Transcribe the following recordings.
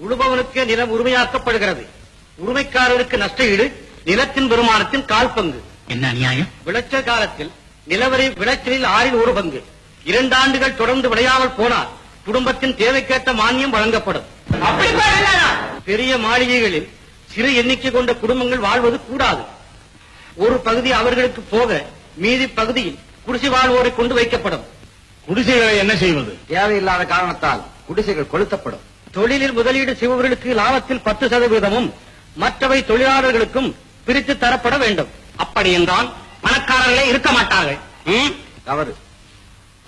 உழுபவனுக்கு நிலம் உரிமையாக்கப்படுகிறது. உரிமைக்காரருக்கு நஷ்ட ஈடு நிலத்தின் வருமானத்தின் 1/4 பங்கு. என்ன அநியாயம்? விளைச்சல் காலத்தில் நிலவரி விளைச்சலில் 1/6 பங்கு. 2 ஆண்டுகள் தொடர்ந்து விளையாமல் போனால் குடும்பத்தின் தேவைக்கேற்ற மானியம் வழங்கப்படும். பெரிய மாளிகைகளில் சிறு எண்ணிக்கை கொண்ட குடும்பங்கள் வாழ்வது கூடாது. ஒரு பகுதி அவர்களுக்கு போக மீதி பகுதியில் குடிசை வாழ்வோரை கொண்டு வைக்கப்படும். குடிசைகளை என்ன செய்வது? தேவையில்லாத காரணத்தால் குடிசைகள் கொளுத்தப்படும். தொழிலில் முதலீடு செய்பவர்களுக்கு லாபத்தில் 10% மற்றவை தொழிலாளர்களுக்கும் பிரித்து தரப்பட வேண்டும். அப்படி என்றால் பணக்காரர்களே இருக்க மாட்டார்கள். தவறு.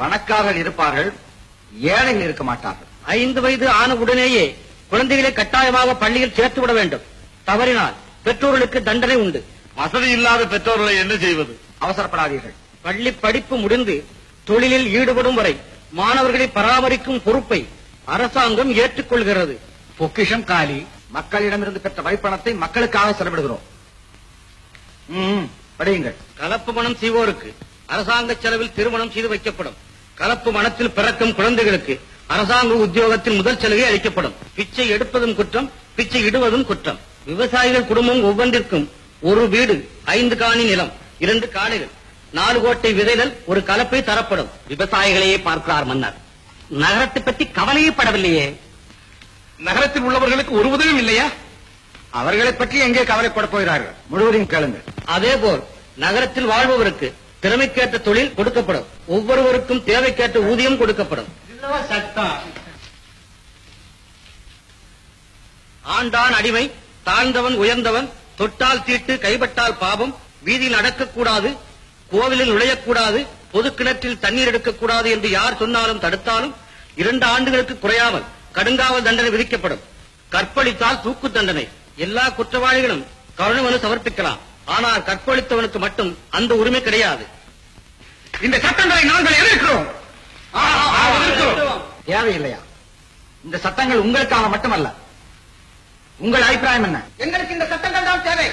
பணக்காரர்கள் இருப்பார்கள், ஏழைகள் இருக்க மாட்டார்கள். 5 வயது ஆன உடனேயே குழந்தைகளை கட்டாயமாக பள்ளியில் சேர்த்து விட வேண்டும். தவறினால் பெற்றோர்களுக்கு தண்டனை உண்டு. வசதி இல்லாத பெற்றோர்களை என்ன செய்வது? அவசரப்படாதீர்கள். பள்ளி படிப்பு முடிந்து தொழிலில் ஈடுபடும் வரை மாணவர்களை பராமரிக்கும் பொறுப்பை அரசாங்கம் ஏற்றுக்கொள்கிறது. பொக்கிஷம் காலி. மக்களிடமிருந்து பெற்ற வரிப்பணத்தை மக்களுக்காக செலவிடுகிறோம். படியுங்கள். கலப்பு மனம் செய்வோருக்கு அரசாங்க செலவில் திருமணம் செய்து வைக்கப்படும். கலப்பு மனத்தில் பிறக்கும் குழந்தைகளுக்கு அரசாங்க உத்தியோகத்தில் முதல் சலுகை அளிக்கப்படும். பிச்சை எடுப்பதும் குற்றம், பிச்சை இடுவதும் குற்றம். விவசாயிகள் குடும்பம் ஒவ்வொன்றிற்கும் 1 வீடு, 5 காணி நிலம், 2 காளைகள், 4 கோட்டை விதைகள், 1 கலப்பை தரப்படும். விவசாயிகளையே பார்க்கிறார் மன்னர். நகரத்தை பற்றி கவலையே படவில்லையே. நகரத்தில் உள்ளவர்களுக்கு ஒரு உதவியும் இல்லையா? அவர்களை பற்றி எங்கே கவலைப்பட போகிறார்கள்? முழுவதையும் கேளுங்கள். அதேபோல் நகரத்தில் வாழ்பவருக்கு திறமைக்கேற்ற தொழில் கொடுக்கப்படும். ஒவ்வொருவருக்கும் தேவைக்கேற்ற ஊதியம் கொடுக்கப்படும். ஆண்டான் அடிமை, தாழ்ந்தவன் உயர்ந்தவன், தொட்டால் தீட்டு, கைப்பட்டால் பாவம், வீதியில் நடக்கக்கூடாது, கோவிலில் நுழையக்கூடாது, பொது கிணற்றில் தண்ணீர் எடுக்கக்கூடாது என்று யார் சொன்னாலும் தடுத்தாலும் 2 ஆண்டுகளுக்கு குறையாமல் கடுங்காவல் தண்டனை விதிக்கப்படும். கற்பழித்தால் தூக்கு தண்டனை. எல்லா குற்றவாளிகளும் கருணை மனு சமர்ப்பிக்கலாம். ஆனால் கற்பழித்தவனுக்கு மட்டும் அந்த உரிமை கிடையாது. இந்த சட்டங்களை நாங்கள் எதிர்க்கிறோம். தேவையில்லையா? இந்த சட்டங்கள் உங்களுக்காக மட்டுமல்ல. உங்கள் அபிப்பிராயம் என்ன? எங்களுக்கு இந்த சட்டங்கள் தான் தேவை.